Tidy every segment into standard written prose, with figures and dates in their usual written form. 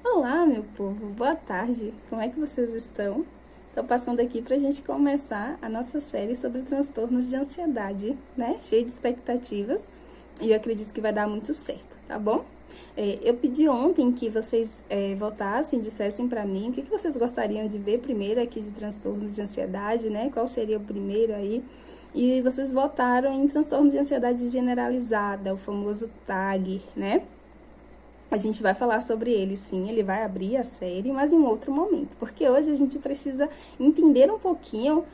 Olá, meu povo, boa tarde, como é que vocês estão? Estou passando aqui para a gente começar a nossa série sobre transtornos de ansiedade, né? Cheio de expectativas e eu acredito que vai dar muito certo, tá bom? Eu pedi ontem que vocês voltassem, dissessem para mim o que vocês gostariam de ver primeiro aqui de transtornos de ansiedade, né? Qual seria o primeiro aí? E vocês votaram em transtorno de ansiedade generalizada, o famoso TAG, né? A gente vai falar sobre ele, sim, ele vai abrir a série, mas em outro momento, porque hoje a gente precisa entender um pouquinho,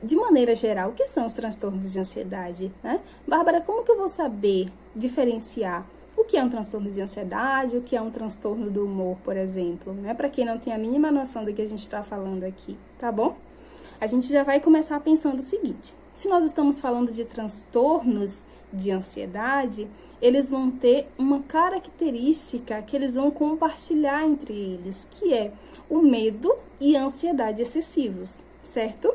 de maneira geral, o que são os transtornos de ansiedade, né? Bárbara, como que eu vou saber diferenciar o que é um transtorno de ansiedade, o que é um transtorno do humor, por exemplo, né? Para quem não tem a mínima noção do que a gente está falando aqui, tá bom? A gente já vai começar pensando o seguinte: se nós estamos falando de transtornos de ansiedade, eles vão ter uma característica que eles vão compartilhar entre eles, que é o medo e a ansiedade excessivos, certo?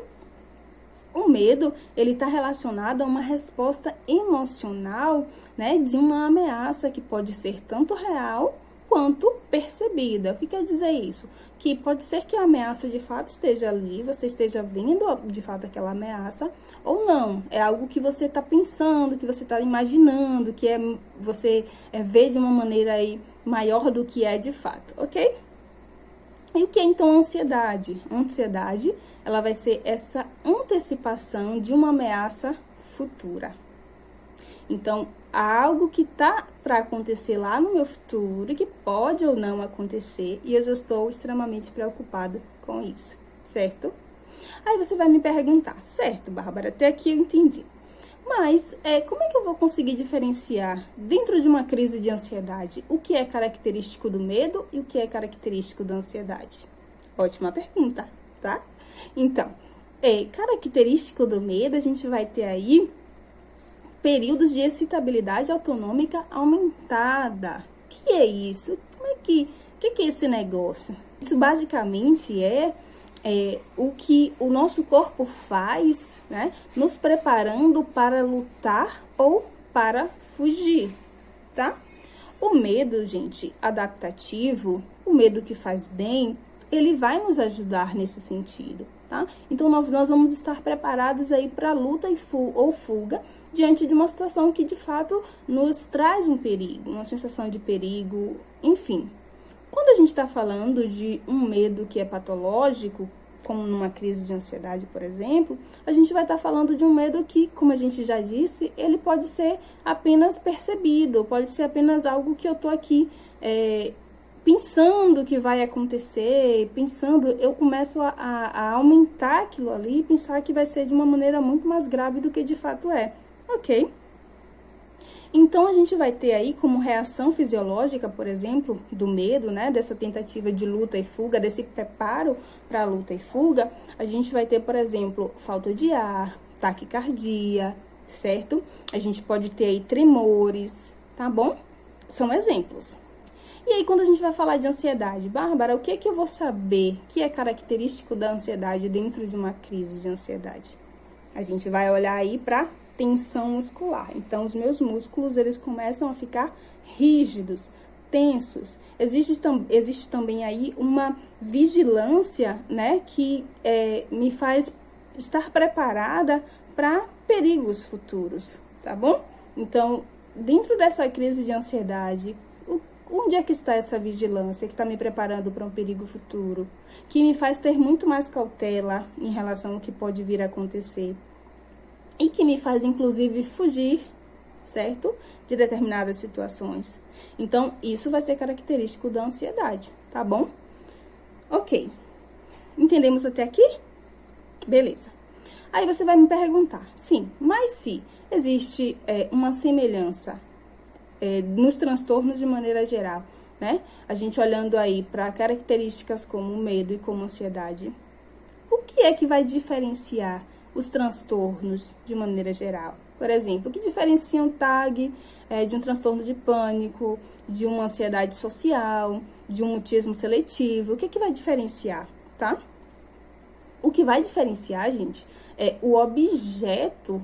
O medo, ele está relacionado a uma resposta emocional, né, de uma ameaça que pode ser tanto real quanto percebida. O que quer dizer isso? Que pode ser que a ameaça de fato esteja ali, você esteja vendo de fato aquela ameaça, ou não. É algo que você está pensando, que você está imaginando, que você vê de uma maneira aí maior do que é de fato, ok? E o que é então a ansiedade? A ansiedade, ela vai ser essa antecipação de uma ameaça futura. Então, há algo que tá para acontecer lá no meu futuro, que pode ou não acontecer, e eu já estou extremamente preocupada com isso, certo? Aí você vai me perguntar, certo, Bárbara, até aqui eu entendi. Mas, como é que eu vou conseguir diferenciar, dentro de uma crise de ansiedade, o que é característico do medo e o que é característico da ansiedade? Ótima pergunta, tá? Então, característico do medo, a gente vai ter aí períodos de excitabilidade autonômica aumentada. O que é isso? Que é esse negócio? Isso basicamente é o que o nosso corpo faz, né, nos preparando para lutar ou para fugir, tá? O medo, gente, adaptativo, o medo que faz bem, ele vai nos ajudar nesse sentido, tá? Então, nós vamos estar preparados aí para luta ou fuga diante de uma situação que, de fato, nos traz um perigo, uma sensação de perigo, enfim. Quando a gente está falando de um medo que é patológico, como numa crise de ansiedade, por exemplo, a gente vai estar falando de um medo que, como a gente já disse, ele pode ser apenas percebido, pode ser apenas algo que eu estou aqui pensando que vai acontecer, eu começo a aumentar aquilo ali e pensar que vai ser de uma maneira muito mais grave do que de fato é, ok? Então, a gente vai ter aí como reação fisiológica, por exemplo, do medo, né, dessa tentativa de luta e fuga, desse preparo para luta e fuga, a gente vai ter, por exemplo, falta de ar, taquicardia, certo? A gente pode ter aí tremores, tá bom? São exemplos. E aí, quando a gente vai falar de ansiedade, Bárbara, o que é que eu vou saber que é característico da ansiedade dentro de uma crise de ansiedade? A gente vai olhar aí para tensão muscular. Então, os meus músculos, eles começam a ficar rígidos, tensos. Existe também aí uma vigilância, né, que me faz estar preparada para perigos futuros, tá bom? Então, dentro dessa crise de ansiedade, onde é que está essa vigilância que está me preparando para um perigo futuro? Que me faz ter muito mais cautela em relação ao que pode vir a acontecer. E que me faz, inclusive, fugir, certo? De determinadas situações. Então, isso vai ser característico da ansiedade, tá bom? Ok. Entendemos até aqui? Beleza. Aí você vai me perguntar, sim, mas se existe uma semelhança nos transtornos de maneira geral, né? A gente olhando aí para características como medo e como ansiedade, o que é que vai diferenciar os transtornos de maneira geral? Por exemplo, o que diferencia um TAG de um transtorno de pânico, de uma ansiedade social, de um mutismo seletivo? O que é que vai diferenciar, tá? O que vai diferenciar, gente, é o objeto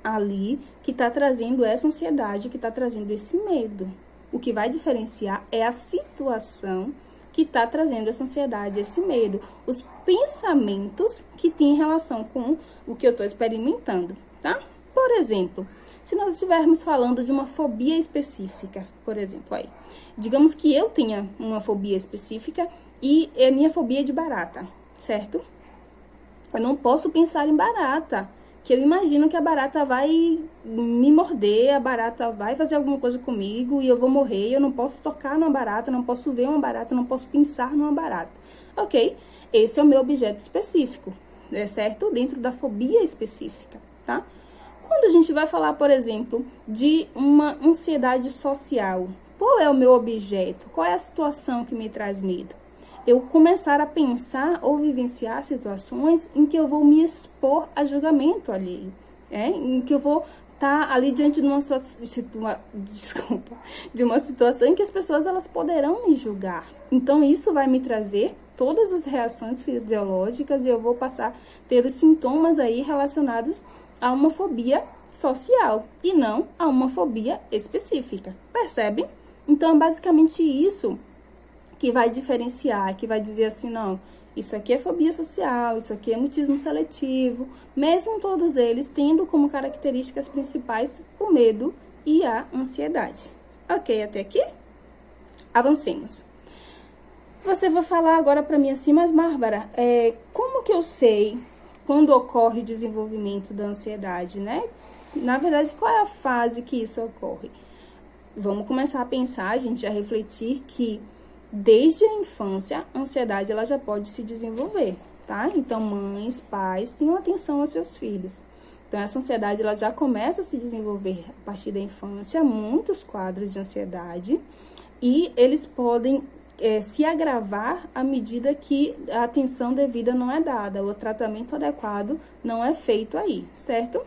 ali que está trazendo essa ansiedade, que está trazendo esse medo. O que vai diferenciar é a situação que está trazendo essa ansiedade, esse medo, os pensamentos que têm relação com o que eu estou experimentando, tá? Por exemplo, se nós estivermos falando de uma fobia específica, por exemplo, aí, digamos que eu tenha uma fobia específica e a minha fobia é de barata, certo? Eu não posso pensar em barata, que eu imagino que a barata vai me morder, a barata vai fazer alguma coisa comigo e eu vou morrer, eu não posso tocar numa barata, não posso ver uma barata, não posso pensar numa barata. Ok? Esse é o meu objeto específico, certo? Dentro da fobia específica, tá? Quando a gente vai falar, por exemplo, de uma ansiedade social, qual é o meu objeto? Qual é a situação que me traz medo? Eu começar a pensar ou vivenciar situações em que eu vou me expor a julgamento alheio, em que eu vou estar ali diante de de uma situação em que as pessoas elas poderão me julgar. Então, isso vai me trazer todas as reações fisiológicas e eu vou passar a ter os sintomas aí relacionados a uma fobia social e não a uma fobia específica, percebe? Então, é basicamente isso que vai diferenciar, que vai dizer assim, não, isso aqui é fobia social, isso aqui é mutismo seletivo, mesmo todos eles tendo como características principais o medo e a ansiedade. Ok, até aqui? Avancemos. Você vai falar agora para mim assim, mas Bárbara, como que eu sei quando ocorre o desenvolvimento da ansiedade, né? Na verdade, qual é a fase que isso ocorre? Vamos começar a pensar, gente, a refletir que desde a infância, a ansiedade ela já pode se desenvolver, tá? Então, mães, pais, tenham atenção aos seus filhos. Então, essa ansiedade ela já começa a se desenvolver a partir da infância, muitos quadros de ansiedade, e eles podem se agravar à medida que a atenção devida não é dada, o tratamento adequado não é feito aí, certo?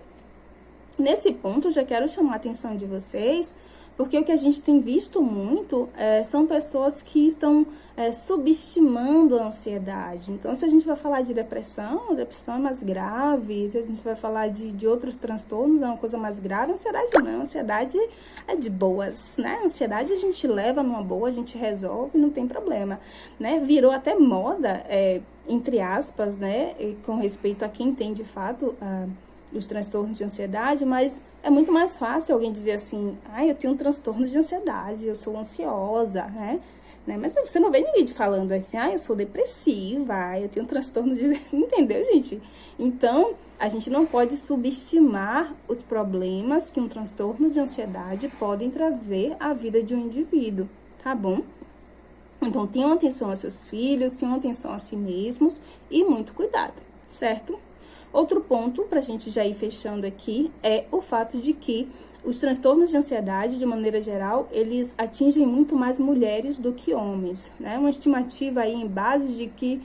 Nesse ponto, eu já quero chamar a atenção de vocês, porque o que a gente tem visto muito são pessoas que estão subestimando a ansiedade. Então, se a gente vai falar de depressão, a depressão é mais grave. Se a gente vai falar de outros transtornos, é uma coisa mais grave. A ansiedade não, a ansiedade é de boas, né? A ansiedade a gente leva numa boa, a gente resolve, não tem problema, né? Virou até moda, entre aspas, né? Com respeito a quem tem, de fato, os transtornos de ansiedade, mas é muito mais fácil alguém dizer assim, eu tenho um transtorno de ansiedade, eu sou ansiosa, né? Mas você não vê ninguém falando assim, eu sou depressiva, eu tenho um transtorno de... Entendeu, gente? Então, a gente não pode subestimar os problemas que um transtorno de ansiedade podem trazer à vida de um indivíduo, tá bom? Então, tenham atenção aos seus filhos, tenham atenção a si mesmos e muito cuidado, certo? Outro ponto, para a gente já ir fechando aqui, é o fato de que os transtornos de ansiedade, de maneira geral, eles atingem muito mais mulheres do que homens, né? Uma estimativa aí em base de que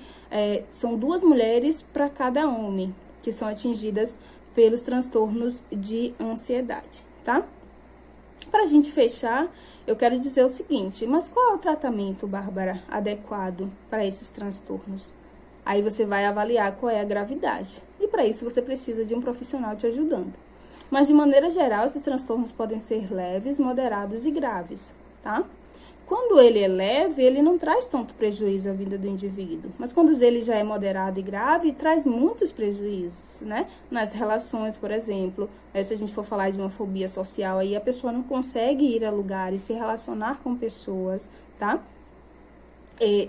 são 2 mulheres para cada homem que são atingidas pelos transtornos de ansiedade, tá? Para a gente fechar, eu quero dizer o seguinte, mas qual é o tratamento, Bárbara, adequado para esses transtornos? Aí você vai avaliar qual é a gravidade. E para isso você precisa de um profissional te ajudando. Mas de maneira geral, esses transtornos podem ser leves, moderados e graves, tá? Quando ele é leve, ele não traz tanto prejuízo à vida do indivíduo. Mas quando ele já é moderado e grave, traz muitos prejuízos, né? Nas relações, por exemplo. Se a gente for falar de uma fobia social, aí a pessoa não consegue ir a lugares, se relacionar com pessoas, tá?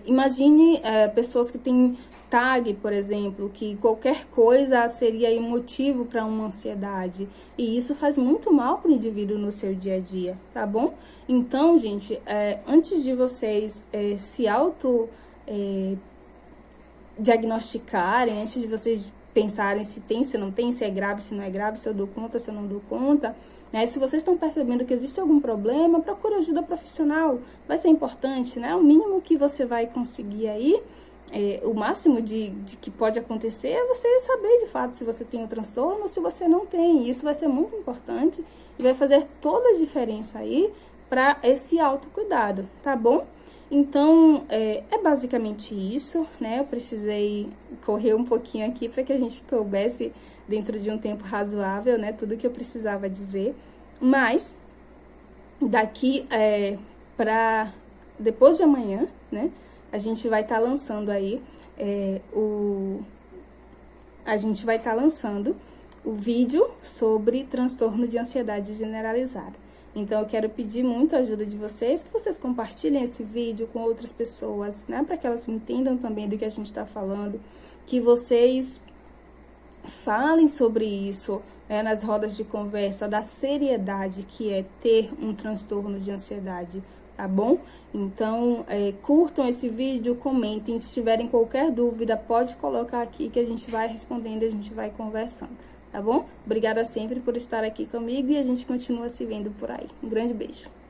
Imagine pessoas que têm TAG, por exemplo, que qualquer coisa seria aí motivo para uma ansiedade. E isso faz muito mal para o indivíduo no seu dia a dia, tá bom? Então, gente, antes de vocês se diagnosticarem, antes de vocês pensarem se tem, se não tem, se é grave, se não é grave, se eu dou conta, se eu não dou conta, né? Se vocês estão percebendo que existe algum problema, procure ajuda profissional. Vai ser importante, né? O mínimo que você vai conseguir aí, o máximo de que pode acontecer é você saber de fato se você tem um transtorno ou se você não tem. Isso vai ser muito importante e vai fazer toda a diferença aí para esse autocuidado, tá bom? Então, é basicamente isso, né? Eu precisei correr um pouquinho aqui para que a gente coubesse dentro de um tempo razoável, né? Tudo que eu precisava dizer. Mas, daqui para depois de amanhã, né? a gente vai estar lançando aí o vídeo sobre transtorno de ansiedade generalizada. Então, eu quero pedir muito a ajuda de vocês, que vocês compartilhem esse vídeo com outras pessoas, né? Para que elas entendam também do que a gente está falando, que vocês falem sobre isso, né, nas rodas de conversa, da seriedade que é ter um transtorno de ansiedade, tá bom? Então, curtam esse vídeo, comentem, se tiverem qualquer dúvida, pode colocar aqui que a gente vai respondendo, a gente vai conversando, tá bom? Obrigada sempre por estar aqui comigo e a gente continua se vendo por aí. Um grande beijo.